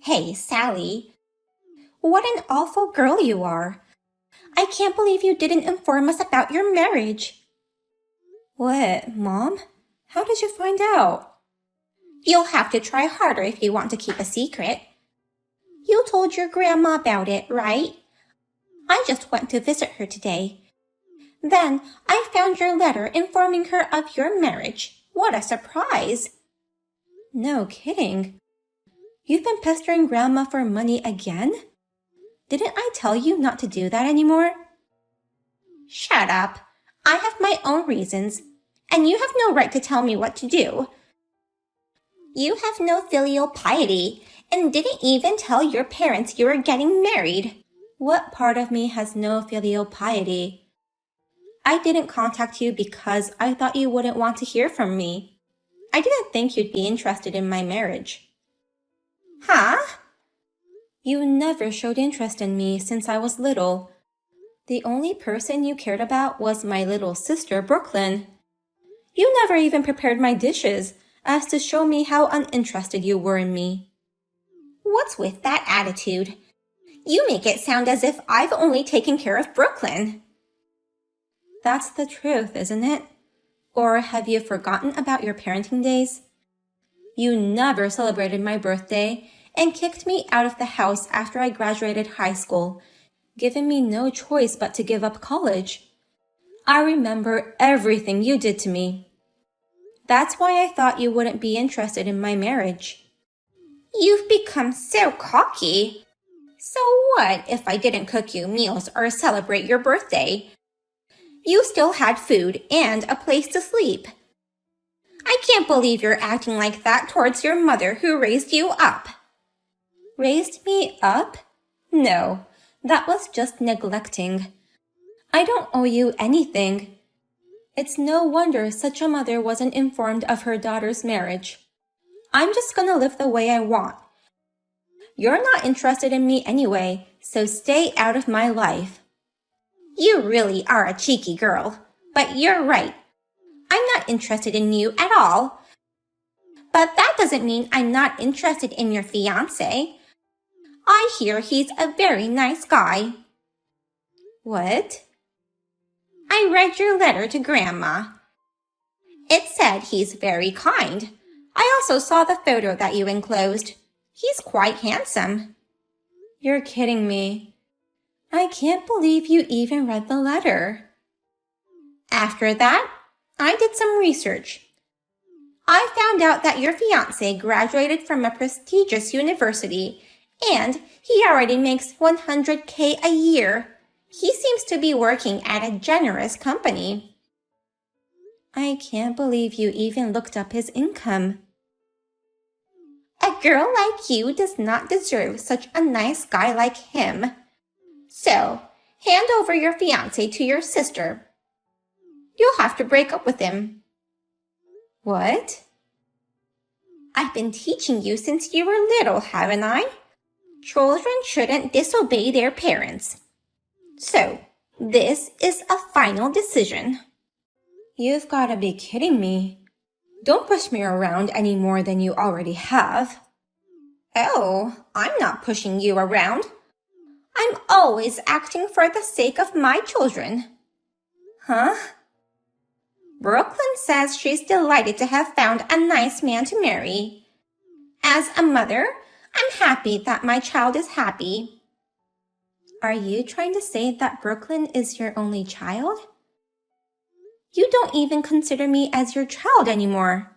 Hey, Sally. What an awful girl you are. I can't believe you didn't inform us about your marriage. What, Mom? How did you find out? You'll have to try harder if you want to keep a secret. You told your grandma about it, right? I just went to visit her today. Then I found your letter informing her of your marriage. What a surprise! No kidding. You've been pestering Grandma for money again? Didn't I tell you not to do that anymore? Shut up. I have my own reasons, and you have no right to tell me what to do. You have no filial piety and didn't even tell your parents you were getting married. What part of me has no filial piety? I didn't contact you because I thought you wouldn't want to hear from me. I didn't think you'd be interested in my marriage. Huh? You never showed interest in me since I was little. The only person you cared about was my little sister, Brooklyn. You never even prepared my dishes as to show me how uninterested you were in me. What's with that attitude? You make it sound as if I've only taken care of Brooklyn. That's the truth, isn't it? Or have you forgotten about your parenting days? You never celebrated my birthday and kicked me out of the house after I graduated high school, giving me no choice but to give up college. I remember everything you did to me. That's why I thought you wouldn't be interested in my marriage. You've become so cocky. So what if I didn't cook you meals or celebrate your birthday? You still had food and a place to sleep. I can't believe you're acting like that towards your mother who raised you up. Raised me up? No, that was just neglecting. I don't owe you anything. It's no wonder such a mother wasn't informed of her daughter's marriage. I'm just gonna live the way I want. You're not interested in me anyway, so stay out of my life. You really are a cheeky girl, but you're right. I'm not interested in you at all. But that doesn't mean I'm not interested in your fiancé. I hear he's a very nice guy. What? I read your letter to Grandma. It said he's very kind. I also saw the photo that you enclosed. He's quite handsome. You're kidding me. I can't believe you even read the letter. After that, I did some research. I found out that your fiancé graduated from a prestigious university and he already makes $100K a year. He seems to be working at a generous company. I can't believe you even looked up his income. A girl like you does not deserve such a nice guy like him. So, hand over your fiancé to your sister. You'll have to break up with him. What? I've been teaching you since you were little, haven't I? Children shouldn't disobey their parents. So, this is a final decision. You've got to be kidding me. Don't push me around any more than you already have. Oh, I'm not pushing you around. I'm always acting for the sake of my children. Huh? Brooklyn says she's delighted to have found a nice man to marry. As a mother, I'm happy that my child is happy. Are you trying to say that Brooklyn is your only child? You don't even consider me as your child anymore.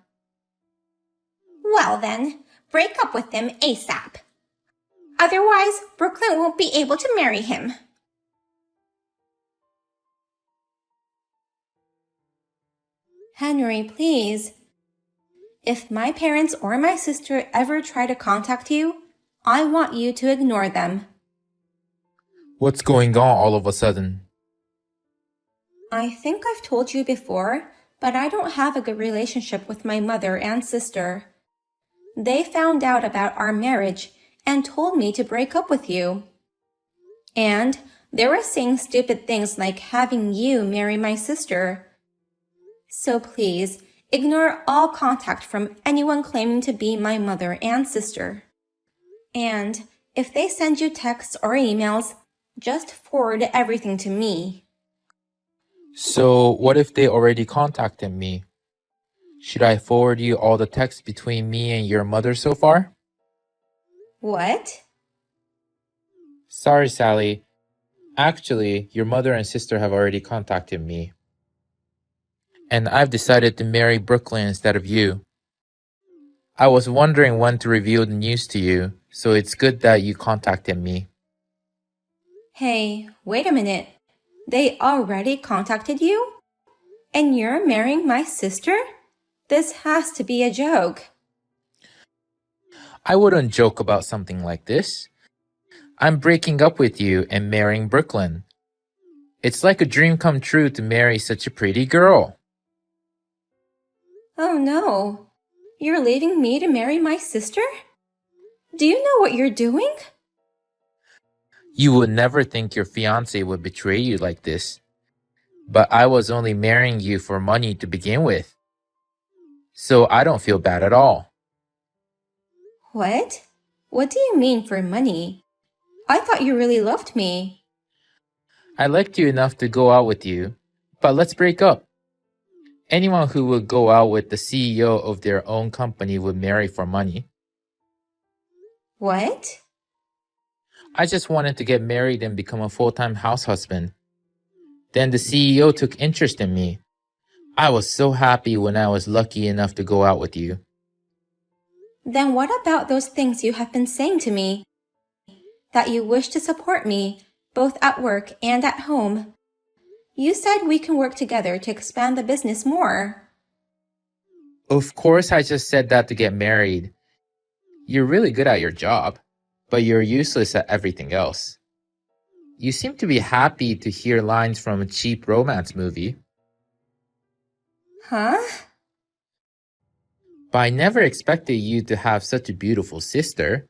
Well then, break up with him ASAP. Otherwise, Brooklyn won't be able to marry him. Henry, please. If my parents or my sister ever try to contact you, I want you to ignore them. What's going on all of a sudden? I think I've told you before, but I don't have a good relationship with my mother and sister. They found out about our marriage and told me to break up with you. And they were saying stupid things like having you marry my sister. So please, ignore all contact from anyone claiming to be my mother and sister. And if they send you texts or emails, just forward everything to me. So, what if they already contacted me? Should I forward you all the texts between me and your mother so far? What? Sorry, Sally. Actually, your mother and sister have already contacted me. And I've decided to marry Brooklyn instead of you. I was wondering when to reveal the news to you, so it's good that you contacted me. Hey, wait a minute. They already contacted you? And you're marrying my sister? This has to be a joke. I wouldn't joke about something like this. I'm breaking up with you and marrying Brooklyn. It's like a dream come true to marry such a pretty girl. Oh no. You're leaving me to marry my sister? Do you know what you're doing? You would never think your fiancé would betray you like this. But I was only marrying you for money to begin with. So I don't feel bad at all. What? What do you mean for money? I thought you really loved me. I liked you enough to go out with you, but let's break up. Anyone who would go out with the CEO of their own company would marry for money. What? I just wanted to get married and become a full-time house husband. Then the CEO took interest in me. I was so happy when I was lucky enough to go out with you. Then what about those things you have been saying to me? That you wish to support me, both at work and at home. You said we can work together to expand the business more. Of course, I just said that to get married. You're really good at your job, but you're useless at everything else. You seem to be happy to hear lines from a cheap romance movie. Huh? But I never expected you to have such a beautiful sister.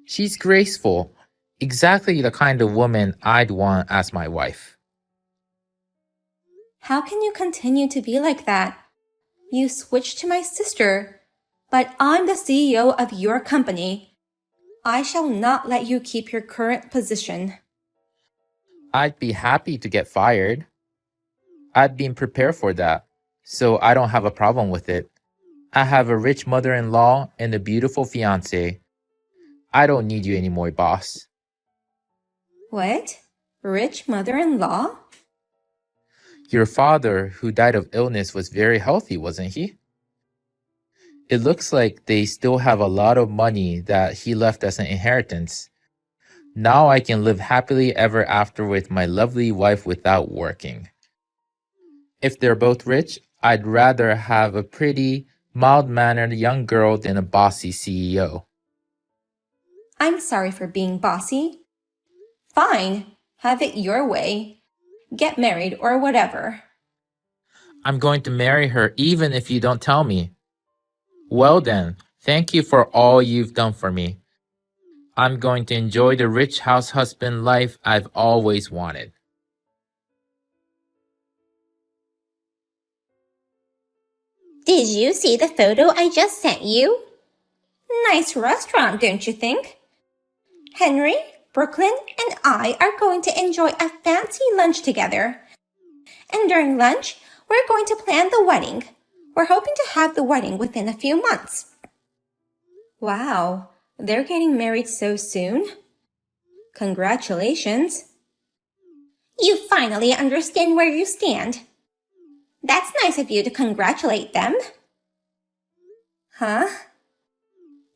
She's graceful, exactly the kind of woman I'd want as my wife. How can you continue to be like that? You switched to my sister, but I'm the CEO of your company. I shall not let you keep your current position. I'd be happy to get fired. I'd been prepared for that, so I don't have a problem with it. I have a rich mother-in-law and a beautiful fiancé. I don't need you anymore, boss. What? Rich mother-in-law? Your father, who died of illness, was very healthy, wasn't he? It looks like they still have a lot of money that he left as an inheritance. Now I can live happily ever after with my lovely wife without working. If they're both rich, I'd rather have a pretty, mild-mannered young girl than a bossy CEO. I'm sorry for being bossy. Fine, have it your way. Get married or whatever. I'm going to marry her even if you don't tell me. Well then, thank you for all you've done for me. I'm going to enjoy the rich house husband life I've always wanted. Did you see the photo I just sent you? Nice restaurant, don't you think? Henry, Brooklyn, and I are going to enjoy a fancy lunch together. And during lunch, we're going to plan the wedding. We're hoping to have the wedding within a few months. Wow, they're getting married so soon? Congratulations. You finally understand where you stand. That's nice of you to congratulate them. Huh?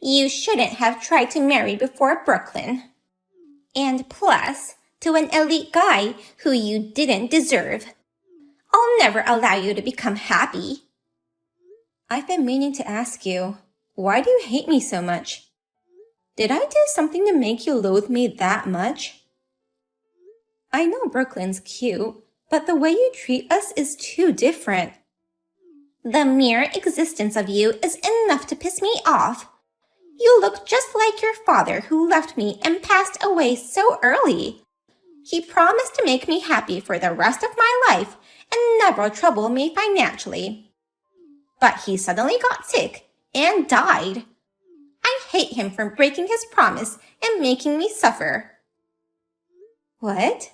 You shouldn't have tried to marry before Brooklyn. And plus, to an elite guy who you didn't deserve. I'll never allow you to become happy. I've been meaning to ask you, why do you hate me so much? Did I do something to make you loathe me that much? I know Brooklyn's cute, but the way you treat us is too different. The mere existence of you is enough to piss me off. You look just like your father who left me and passed away so early. He promised to make me happy for the rest of my life and never trouble me financially. But he suddenly got sick and died. I hate him for breaking his promise and making me suffer. What?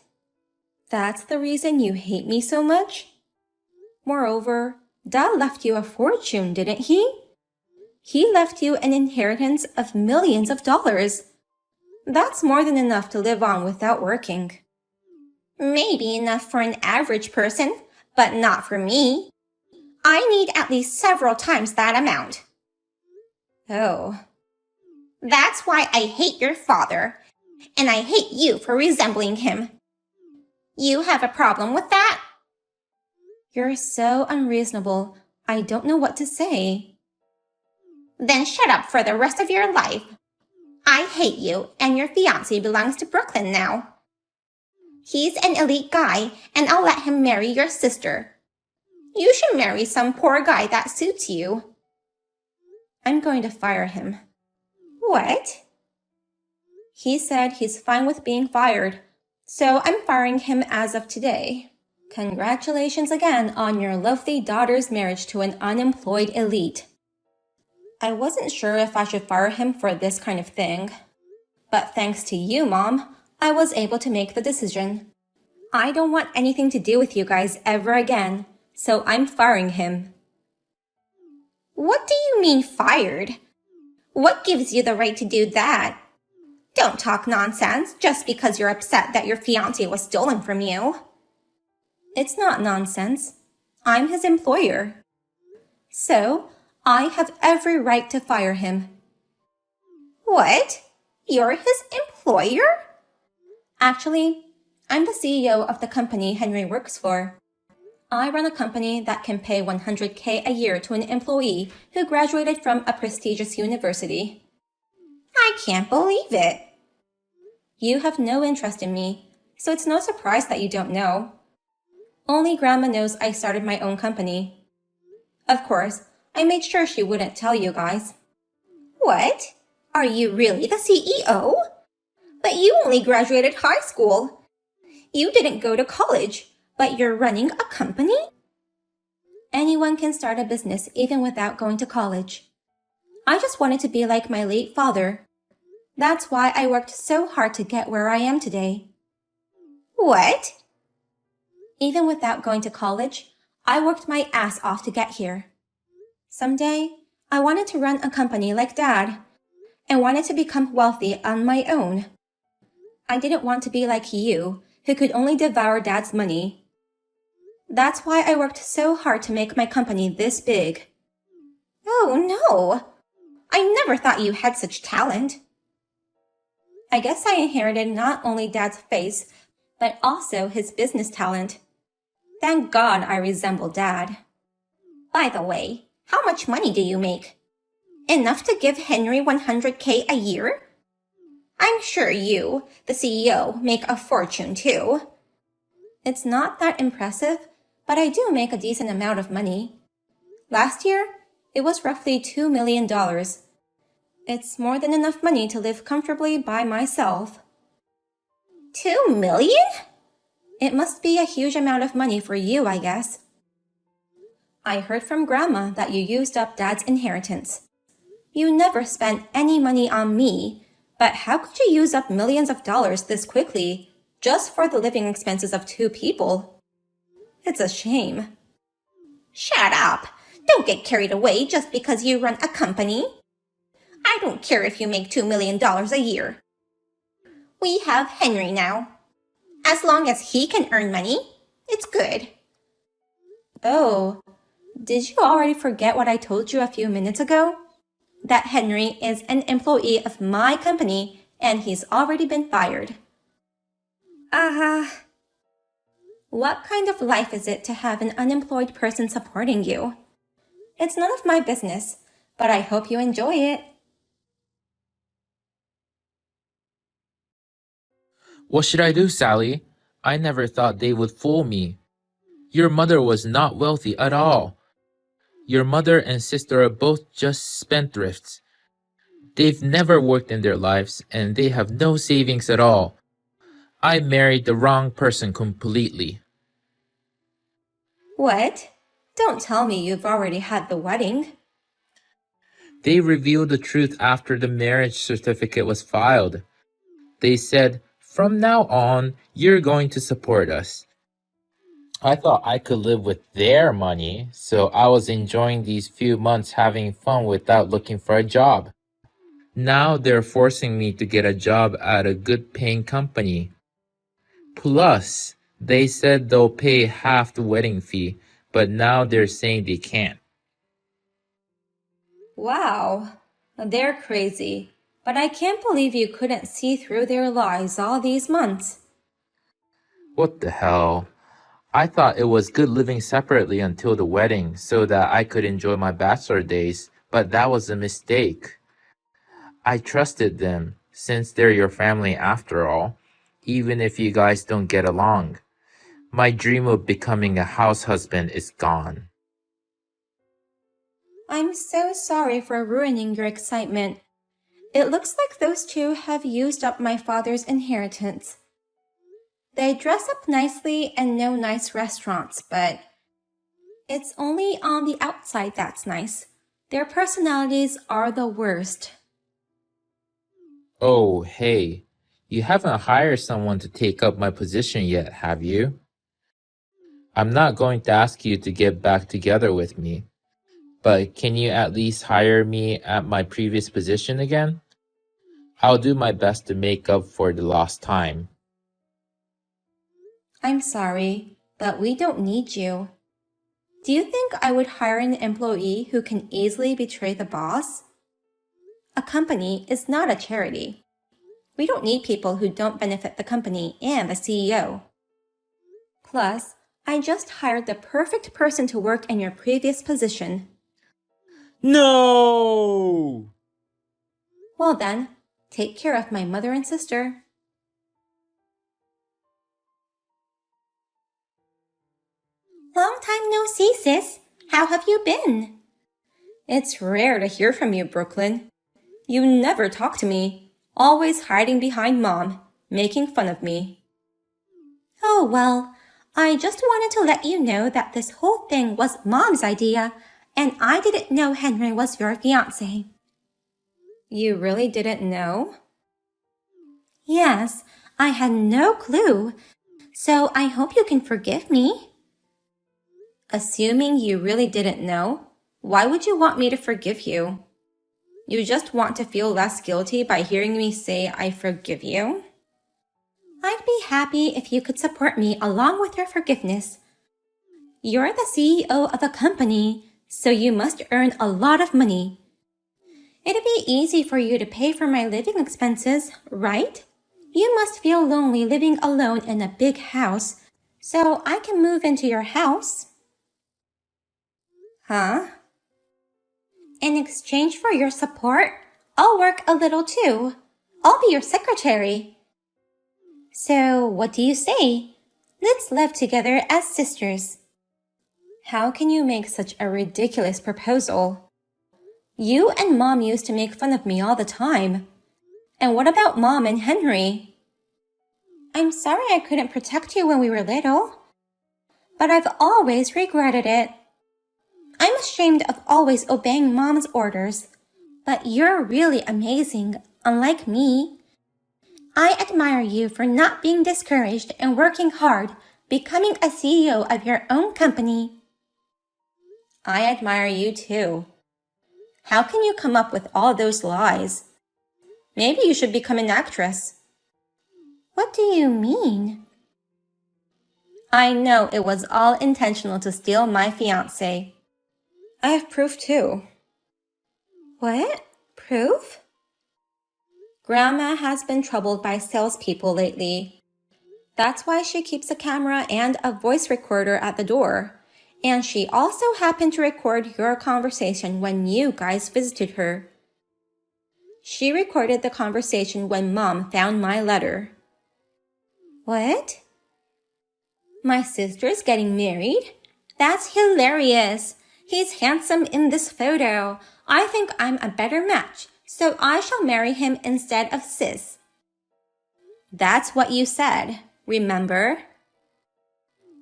That's the reason you hate me so much? Moreover, Dad left you a fortune, didn't he? He left you an inheritance of millions of dollars. That's more than enough to live on without working. Maybe enough for an average person, but not for me. I need at least several times that amount. Oh. That's why I hate your father, and I hate you for resembling him. You have a problem with that? You're so unreasonable. I don't know what to say. Then shut up for the rest of your life. I hate you, and your fiancé belongs to Brooklyn now. He's an elite guy, and I'll let him marry your sister. You should marry some poor guy that suits you. I'm going to fire him. What? He said he's fine with being fired, so I'm firing him as of today. Congratulations again on your lovely daughter's marriage to an unemployed elite. I wasn't sure if I should fire him for this kind of thing. But thanks to you, Mom, I was able to make the decision. I don't want anything to do with you guys ever again, so I'm firing him. What do you mean fired? What gives you the right to do that? Don't talk nonsense just because you're upset that your fiancé was stolen from you. It's not nonsense. I'm his employer. So, I have every right to fire him. What? You're his employer? Actually, I'm the CEO of the company Henry works for. I run a company that can pay $100K a year to an employee who graduated from a prestigious university. I can't believe it. You have no interest in me, so it's no surprise that you don't know. Only Grandma knows I started my own company. Of course, I made sure she wouldn't tell you guys. What? Are you really the CEO? But you only graduated high school. You didn't go to college, but you're running a company? Anyone can start a business even without going to college. I just wanted to be like my late father. That's why I worked so hard to get where I am today. What? Even without going to college, I worked my ass off to get here. Someday, I wanted to run a company like Dad, and wanted to become wealthy on my own. I didn't want to be like you, who could only devour Dad's money. That's why I worked so hard to make my company this big. Oh no! I never thought you had such talent. I guess I inherited not only Dad's face, but also his business talent. Thank God I resemble Dad. By the way, how much money do you make? Enough to give Henry $100K a year? I'm sure you, the CEO, make a fortune too. It's not that impressive, but I do make a decent amount of money. Last year, it was roughly $2 million. It's more than enough money to live comfortably by myself. 2 million? It must be a huge amount of money for you, I guess. I heard from Grandma that you used up Dad's inheritance. You never spent any money on me, but how could you use up millions of dollars this quickly, just for the living expenses of 2 people? It's a shame. Shut up! Don't get carried away just because you run a company. I don't care if you make $2 million a year. We have Henry now. As long as he can earn money, it's good. Oh, did you already forget what I told you a few minutes ago? That Henry is an employee of my company and he's already been fired. What kind of life is it to have an unemployed person supporting you? It's none of my business, but I hope you enjoy it. What should I do, Sally? I never thought they would fool me. Your mother was not wealthy at all. Your mother and sister are both just spendthrifts. They've never worked in their lives, and they have no savings at all. I married the wrong person completely. What? Don't tell me you've already had the wedding. They revealed the truth after the marriage certificate was filed. They said, "From now on, you're going to support us." I thought I could live with their money, so I was enjoying these few months having fun without looking for a job. Now they're forcing me to get a job at a good paying company. Plus, they said they'll pay half the wedding fee, but now they're saying they can't. Wow, they're crazy. But I can't believe you couldn't see through their lies all these months. What the hell? I thought it was good living separately until the wedding so that I could enjoy my bachelor days, but that was a mistake. I trusted them, since they're your family after all, even if you guys don't get along. My dream of becoming a house husband is gone. I'm so sorry for ruining your excitement. It looks like those two have used up my father's inheritance. They dress up nicely and know nice restaurants, but it's only on the outside that's nice. Their personalities are the worst. Oh, hey, you haven't hired someone to take up my position yet, have you? I'm not going to ask you to get back together with me, but can you at least hire me at my previous position again? I'll do my best to make up for the lost time. I'm sorry, but we don't need you. Do you think I would hire an employee who can easily betray the boss? A company is not a charity. We don't need people who don't benefit the company and the CEO. Plus, I just hired the perfect person to work in your previous position. No! Well then, take care of my mother and sister. Long time no see, sis. How have you been? It's rare to hear from you, Brooklyn. You never talk to me, always hiding behind Mom, making fun of me. Oh, well, I just wanted to let you know that this whole thing was Mom's idea, and I didn't know Henry was your fiancé. You really didn't know? Yes, I had no clue, so I hope you can forgive me. Assuming you really didn't know, why would you want me to forgive you? You just want to feel less guilty by hearing me say I forgive you? I'd be happy if you could support me along with your forgiveness. You're the CEO of a company, so you must earn a lot of money. It'd be easy for you to pay for my living expenses, right? You must feel lonely living alone in a big house, so I can move into your house. Huh? In exchange for your support, I'll work a little too. I'll be your secretary. So, what do you say? Let's live together as sisters. How can you make such a ridiculous proposal? You and Mom used to make fun of me all the time. And what about Mom and Henry? I'm sorry I couldn't protect you when we were little, but I've always regretted it. I'm ashamed of always obeying Mom's orders, but you're really amazing, unlike me. I admire you for not being discouraged and working hard, becoming a CEO of your own company. I admire you too. How can you come up with all those lies? Maybe you should become an actress. What do you mean? I know it was all intentional to steal my fiancé. I have proof too. What? Proof? Grandma has been troubled by salespeople lately. That's why she keeps a camera and a voice recorder at the door. And she also happened to record your conversation when you guys visited her. She recorded the conversation when Mom found my letter. What? My sister's getting married? That's hilarious. He's handsome in this photo. I think I'm a better match, so I shall marry him instead of Sis. That's what you said, remember?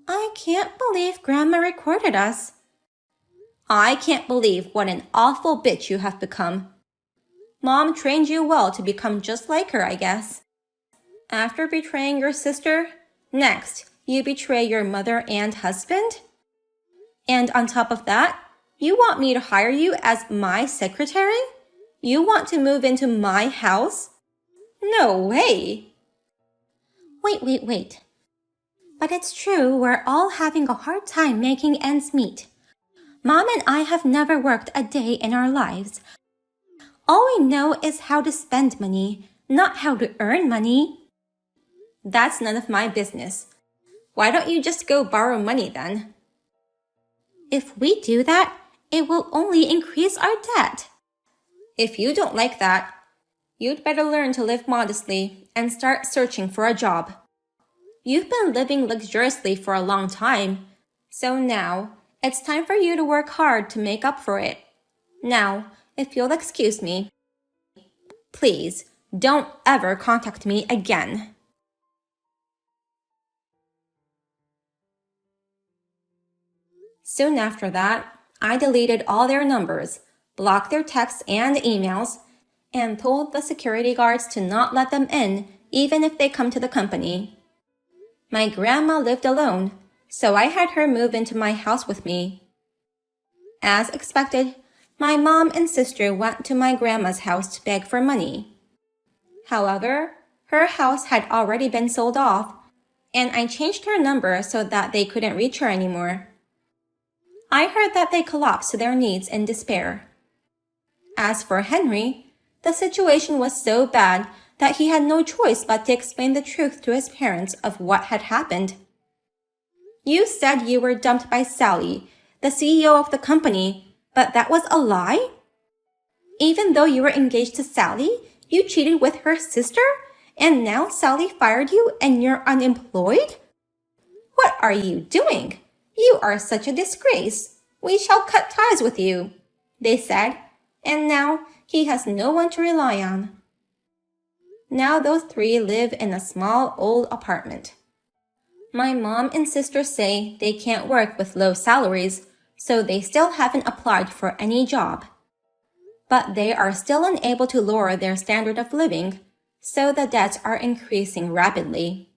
I can't believe Grandma recorded us. I can't believe what an awful bitch you have become. Mom trained you well to become just like her, I guess. After betraying your sister, next, you betray your mother and husband? And on top of that, you want me to hire you as my secretary? You want to move into my house? No way! Wait. But it's true, we're all having a hard time making ends meet. Mom and I have never worked a day in our lives. All we know is how to spend money, not how to earn money. That's none of my business. Why don't you just go borrow money then? If we do that, it will only increase our debt. If you don't like that, you'd better learn to live modestly and start searching for a job. You've been living luxuriously for a long time, so now it's time for you to work hard to make up for it. Now, if you'll excuse me, please don't ever contact me again. Soon after that, I deleted all their numbers, blocked their texts and emails, and told the security guards to not let them in even if they come to the company. My grandma lived alone, so I had her move into my house with me. As expected, my mom and sister went to my grandma's house to beg for money. However, her house had already been sold off, and I changed her number so that they couldn't reach her anymore. I heard that they collapsed to their knees in despair. As for Henry, the situation was so bad that he had no choice but to explain the truth to his parents of what had happened. You said you were dumped by Sally, the CEO of the company, but that was a lie? Even though you were engaged to Sally, you cheated with her sister, and now Sally fired you and you're unemployed? What are you doing? You are such a disgrace. We shall cut ties with you, they said, and now he has no one to rely on. Now those three live in a small old apartment. My mom and sister say they can't work with low salaries, so they still haven't applied for any job. But they are still unable to lower their standard of living, so the debts are increasing rapidly.